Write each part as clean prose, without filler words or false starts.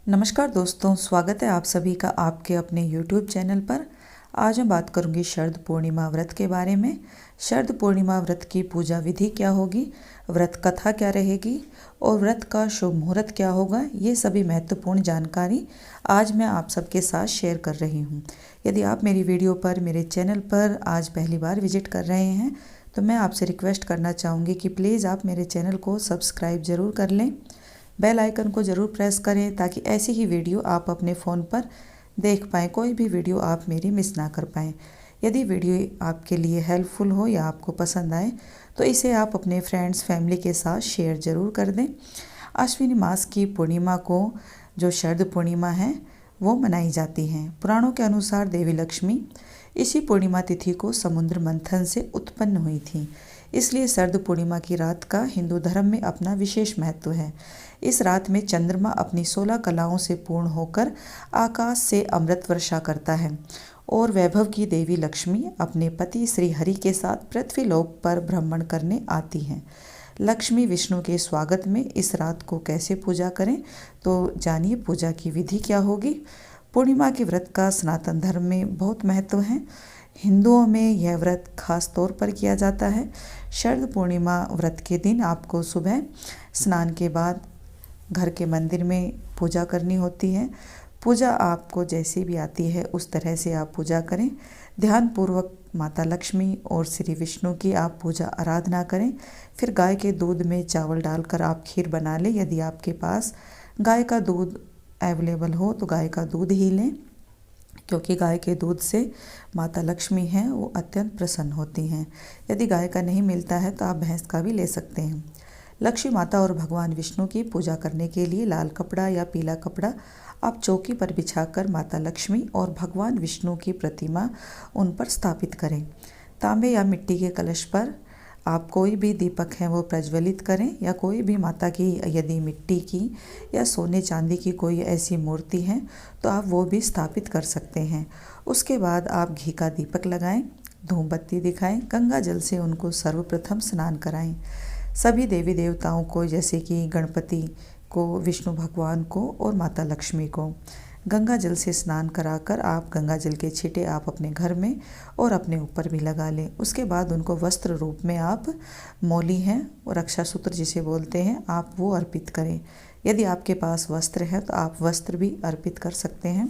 नमस्कार दोस्तों, स्वागत है आप सभी का आपके अपने YouTube चैनल पर। आज मैं बात करूंगी शरद पूर्णिमा व्रत के बारे में। शरद पूर्णिमा व्रत की पूजा विधि क्या होगी, व्रत कथा क्या रहेगी और व्रत का शुभ मुहूर्त क्या होगा, ये सभी महत्वपूर्ण जानकारी आज मैं आप सबके साथ शेयर कर रही हूँ। यदि आप मेरी वीडियो पर, मेरे चैनल पर आज पहली बार विजिट कर रहे हैं तो मैं आपसे रिक्वेस्ट करना चाहूँगी कि प्लीज़ आप मेरे चैनल को सब्सक्राइब ज़रूर कर लें। बेल आइकन को ज़रूर प्रेस करें ताकि ऐसी ही वीडियो आप अपने फ़ोन पर देख पाएँ, कोई भी वीडियो आप मेरी मिस ना कर पाएँ। यदि वीडियो आपके लिए हेल्पफुल हो या आपको पसंद आए तो इसे आप अपने फ्रेंड्स फैमिली के साथ शेयर ज़रूर कर दें। अश्विनी मास की पूर्णिमा को जो शरद पूर्णिमा है वो मनाई जाती हैं। पुराणों के अनुसार देवी लक्ष्मी इसी पूर्णिमा तिथि को समुद्र मंथन से उत्पन्न हुई थी, इसलिए शरद पूर्णिमा की रात का हिंदू धर्म में अपना विशेष महत्व है। इस रात में चंद्रमा अपनी 16 कलाओं से पूर्ण होकर आकाश से अमृत वर्षा करता है और वैभव की देवी लक्ष्मी अपने पति श्री हरि के साथ पृथ्वीलोक पर भ्रमण करने आती हैं। लक्ष्मी विष्णु के स्वागत में इस रात को कैसे पूजा करें, तो जानिए पूजा की विधि क्या होगी। पूर्णिमा के व्रत का सनातन धर्म में बहुत महत्व है। हिंदुओं में यह व्रत खास तौर पर किया जाता है। शरद पूर्णिमा व्रत के दिन आपको सुबह स्नान के बाद घर के मंदिर में पूजा करनी होती है। पूजा आपको जैसी भी आती है उस तरह से आप पूजा करें। ध्यानपूर्वक माता लक्ष्मी और श्री विष्णु की आप पूजा आराधना करें। फिर गाय के दूध में चावल डालकर आप खीर बना लें। यदि आपके पास गाय का दूध अवेलेबल हो तो गाय का दूध ही लें, क्योंकि गाय के दूध से माता लक्ष्मी हैं वो अत्यंत प्रसन्न होती हैं। यदि गाय का नहीं मिलता है तो आप भैंस का भी ले सकते हैं। लक्ष्मी माता और भगवान विष्णु की पूजा करने के लिए लाल कपड़ा या पीला कपड़ा आप चौकी पर बिछाकर माता लक्ष्मी और भगवान विष्णु की प्रतिमा उन पर स्थापित करें। तांबे या मिट्टी के कलश पर आप कोई भी दीपक है वो प्रज्वलित करें, या कोई भी माता की यदि मिट्टी की या सोने चांदी की कोई ऐसी मूर्ति है तो आप वो भी स्थापित कर सकते हैं। उसके बाद आप घी का दीपक लगाएं, धूप बत्ती दिखाएं, गंगा जल से उनको सर्वप्रथम स्नान कराएं। सभी देवी देवताओं को, जैसे कि गणपति को, विष्णु भगवान को और माता लक्ष्मी को गंगा जल से स्नान कराकर आप गंगा जल के छींटे आप अपने घर में और अपने ऊपर भी लगा लें। उसके बाद उनको वस्त्र रूप में आप मौली हैं और रक्षा सूत्र जिसे बोलते हैं आप वो अर्पित करें। यदि आपके पास वस्त्र है तो आप वस्त्र भी अर्पित कर सकते हैं,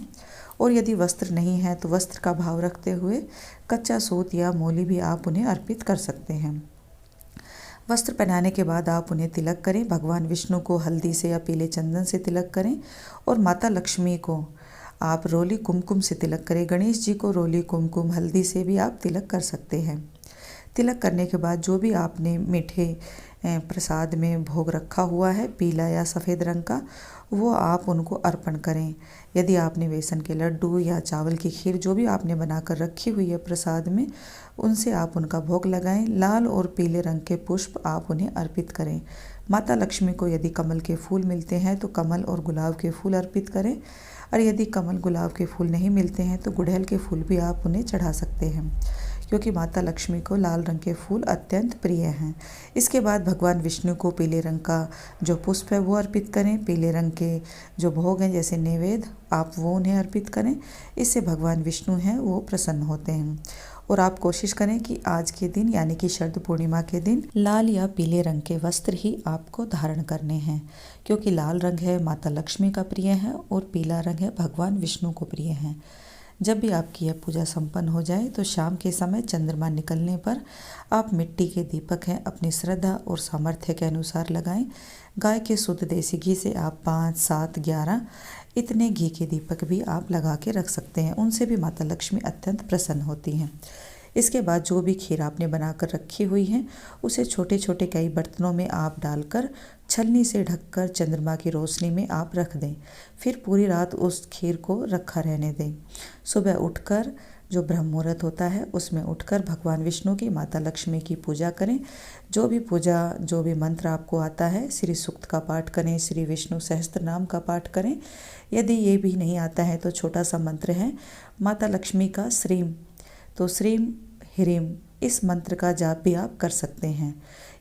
और यदि वस्त्र नहीं है तो वस्त्र का भाव रखते हुए कच्चा सूत या मौली भी आप उन्हें अर्पित कर सकते हैं। वस्त्र पहनाने के बाद आप उन्हें तिलक करें। भगवान विष्णु को हल्दी से या पीले चंदन से तिलक करें और माता लक्ष्मी को आप रोली कुमकुम से तिलक करें। गणेश जी को रोली कुमकुम हल्दी से भी आप तिलक कर सकते हैं। तिलक करने के बाद जो भी आपने मीठे प्रसाद में भोग रखा हुआ है, पीला या सफ़ेद रंग का, वो आप उनको अर्पण करें। यदि आपने बेसन के लड्डू या चावल की खीर जो भी आपने बनाकर रखी हुई है प्रसाद में, उनसे आप उनका भोग लगाएं। लाल और पीले रंग के पुष्प आप उन्हें अर्पित करें। माता लक्ष्मी को यदि कमल के फूल मिलते हैं तो कमल और गुलाब के फूल अर्पित करें, और यदि कमल गुलाब के फूल नहीं मिलते हैं तो गुड़हल के फूल भी आप उन्हें चढ़ा सकते हैं, क्योंकि माता लक्ष्मी को लाल रंग के फूल अत्यंत प्रिय हैं। इसके बाद भगवान विष्णु को पीले रंग का जो पुष्प है वो अर्पित करें। पीले रंग के जो भोग हैं जैसे नैवेद्य, आप वो उन्हें अर्पित करें। इससे भगवान विष्णु हैं वो प्रसन्न होते हैं। और आप कोशिश करें कि आज के दिन यानी कि शरद पूर्णिमा के दिन लाल या पीले रंग के वस्त्र ही आपको धारण करने हैं, क्योंकि लाल रंग है माता लक्ष्मी का प्रिय है और पीला रंग है भगवान विष्णु को प्रिय है। जब भी आपकी यह पूजा संपन्न हो जाए तो शाम के समय चंद्रमा निकलने पर आप मिट्टी के दीपक हैं अपनी श्रद्धा और सामर्थ्य के अनुसार लगाएं। गाय के शुद्ध देसी घी से आप 5, 7, 11 इतने घी के दीपक भी आप लगा के रख सकते हैं। उनसे भी माता लक्ष्मी अत्यंत प्रसन्न होती हैं। इसके बाद जो भी खीर आपने बनाकर रखी हुई है उसे छोटे छोटे कई बर्तनों में आप डालकर छलनी से ढककर चंद्रमा की रोशनी में आप रख दें। फिर पूरी रात उस खीर को रखा रहने दें। सुबह उठकर जो ब्रह्म मुहूर्त होता है उसमें उठकर भगवान विष्णु की, माता लक्ष्मी की पूजा करें। जो भी मंत्र आपको आता है, श्री सूक्त का पाठ करें, श्री विष्णु सहस्त्र नाम का पाठ करें। यदि ये भी नहीं आता है तो छोटा सा मंत्र है माता लक्ष्मी का श्रीम, तो श्रीम ह्रीम इस मंत्र का जाप भी आप कर सकते हैं।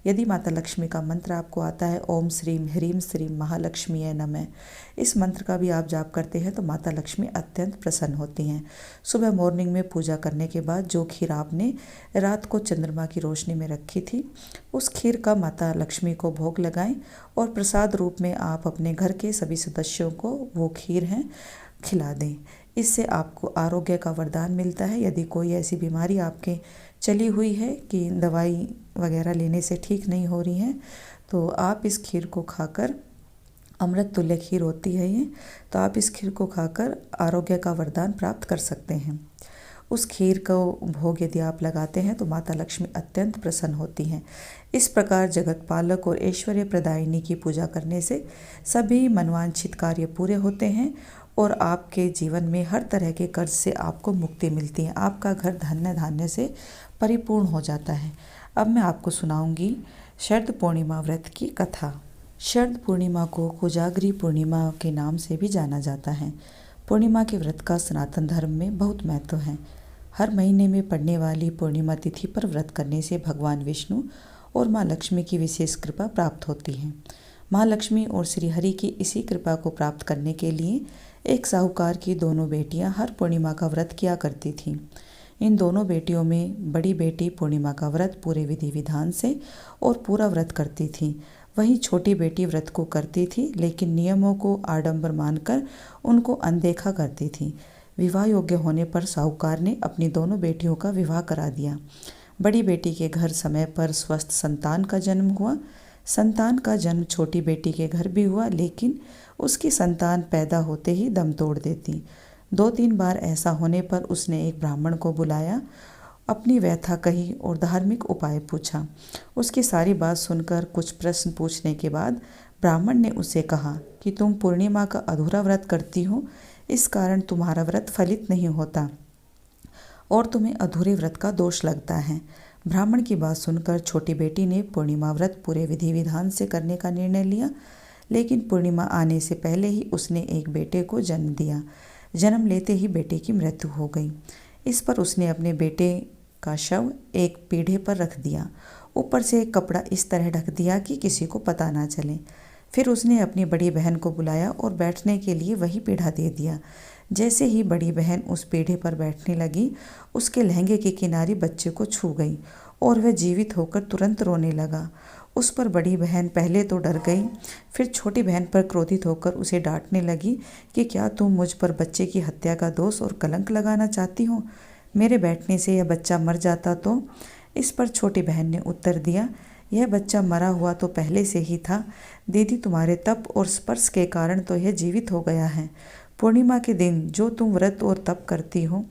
यदि माता लक्ष्मी का मंत्र आपको आता है ओम श्रीम ह्रीम श्रीम महालक्ष्मीये नमः, इस मंत्र का भी आप जाप करते हैं तो माता लक्ष्मी अत्यंत प्रसन्न होती हैं। सुबह मॉर्निंग में पूजा करने के बाद जो खीर आपने रात को चंद्रमा की रोशनी में रखी थी, उस खीर का माता लक्ष्मी को भोग लगाएं और प्रसाद रूप में आप अपने घर के सभी सदस्यों को वो खीर है खिला दें। इससे आपको आरोग्य का वरदान मिलता है। यदि कोई ऐसी बीमारी आपके चली हुई है कि दवाई वगैरह लेने से ठीक नहीं हो रही है, तो आप इस खीर को खाकर, अमृत तुल्य खीर होती है ये, तो आप इस खीर को खाकर आरोग्य का वरदान प्राप्त कर सकते हैं। उस खीर को भोग यदि आप लगाते हैं तो माता लक्ष्मी अत्यंत प्रसन्न होती हैं। इस प्रकार जगत पालक और ऐश्वर्य प्रदायिनी की पूजा करने से सभी मनवांछित कार्य पूरे होते हैं और आपके जीवन में हर तरह के कर्ज से आपको मुक्ति मिलती है। आपका घर धन्य धान्य से परिपूर्ण हो जाता है। अब मैं आपको सुनाऊंगी शरद पूर्णिमा व्रत की कथा। शरद पूर्णिमा को कोजागरी पूर्णिमा के नाम से भी जाना जाता है। पूर्णिमा के व्रत का सनातन धर्म में बहुत महत्व है। हर महीने में पड़ने वाली पूर्णिमा तिथि पर व्रत करने से भगवान विष्णु और माँ लक्ष्मी की विशेष कृपा प्राप्त होती है। माँ लक्ष्मी और श्री हरि की इसी कृपा को प्राप्त करने के लिए एक साहूकार की दोनों बेटियां हर पूर्णिमा का व्रत किया करती थीं। इन दोनों बेटियों में बड़ी बेटी पूर्णिमा का व्रत पूरे विधि विधान से और पूरा व्रत करती थी, वहीं छोटी बेटी व्रत को करती थी लेकिन नियमों को आडंबर मानकर उनको अनदेखा करती थी। विवाह योग्य होने पर साहूकार ने अपनी दोनों बेटियों का विवाह करा दिया। बड़ी बेटी के घर समय पर स्वस्थ संतान का जन्म हुआ। संतान का जन्म छोटी बेटी के घर भी हुआ, लेकिन उसकी संतान पैदा होते ही दम तोड़ देती। 2-3 बार ऐसा होने पर उसने एक ब्राह्मण को बुलाया, अपनी व्यथा कही और धार्मिक उपाय पूछा। उसकी सारी बात सुनकर कुछ प्रश्न पूछने के बाद ब्राह्मण ने उसे कहा कि तुम पूर्णिमा का अधूरा व्रत करती हो, इस कारण तुम्हारा व्रत फलित नहीं होता और तुम्हें अधूरे व्रत का दोष लगता है। ब्राह्मण की बात सुनकर छोटी बेटी ने पूर्णिमा व्रत पूरे विधि विधान से करने का निर्णय लिया, लेकिन पूर्णिमा आने से पहले ही उसने एक बेटे को जन्म दिया। जन्म लेते ही बेटे की मृत्यु हो गई। इस पर उसने अपने बेटे का शव एक पीढ़े पर रख दिया। ऊपर से एक कपड़ा इस तरह ढक दिया कि किसी को पता ना चले। फिर उसने अपनी बड़ी बहन को बुलाया और बैठने के लिए वही पीढ़ा दे दिया। जैसे ही बड़ी बहन उस पीढ़े पर बैठने लगी, उसके लहंगे की किनारी बच्चे को छू गई और वह जीवित होकर तुरंत रोने लगा। उस पर बड़ी बहन पहले तो डर गई, फिर छोटी बहन पर क्रोधित होकर उसे डांटने लगी कि क्या तुम मुझ पर बच्चे की हत्या का दोष और कलंक लगाना चाहती हो? मेरे बैठने से यह बच्चा मर जाता तो? इस पर छोटी बहन ने उत्तर दिया, यह बच्चा मरा हुआ तो पहले से ही था। दीदी, तुम्हारे तप और स्पर्श के कारण तो यह जीवित हो गया है। पूर्णिमा के दिन जो तुम व्रत और तप करती हो,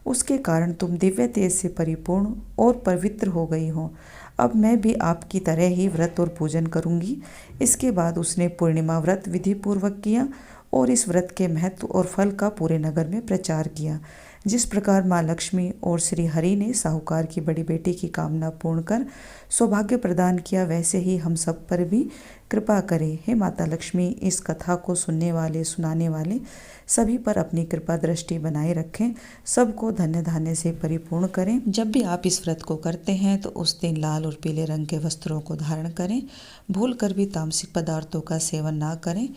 उसके कारण तुम दिव्य तेज से परिपूर्ण और पवित्र हो गई हो। अब मैं भी आपकी तरह ही व्रत और पूजन करूंगी। इसके बाद उसने पूर्णिमा व्रत विधि पूर्वक किया और इस व्रत के महत्व और फल का पूरे नगर में प्रचार किया। जिस प्रकार माँ लक्ष्मी और श्री हरि ने साहूकार की बड़ी बेटी की कामना पूर्ण कर सौभाग्य प्रदान किया, वैसे ही हम सब पर भी कृपा करें। हे माता लक्ष्मी, इस कथा को सुनने वाले सुनाने वाले सभी पर अपनी कृपा दृष्टि बनाए रखें, सबको धन्य धान्य से परिपूर्ण करें। जब भी आप इस व्रत को करते हैं तो उस दिन लाल और पीले रंग के वस्त्रों को धारण करें। भूल कर भी तामसिक पदार्थों का सेवन ना करें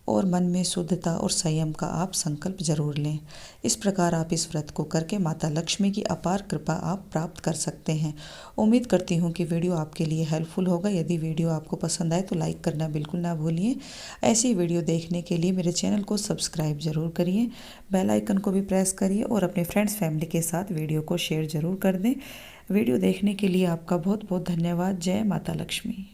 और मन में शुद्धता और संयम का आप संकल्प जरूर लें। इस प्रकार आप इस व्रत को करके माता लक्ष्मी की अपार कृपा आप प्राप्त कर सकते हैं। उम्मीद करती हूँ कि वीडियो आपके लिए हेल्पफुल होगा। यदि वीडियो आपको पसंद आए तो लाइक करना बिल्कुल ना भूलिए। ऐसी वीडियो देखने के लिए मेरे चैनल को सब्सक्राइब जरूर करिए, बेल आइकन को भी प्रेस करिए और अपने फ्रेंड्स फैमिली के साथ वीडियो को शेयर जरूर कर दें। वीडियो देखने के लिए आपका बहुत बहुत धन्यवाद। जय माता लक्ष्मी।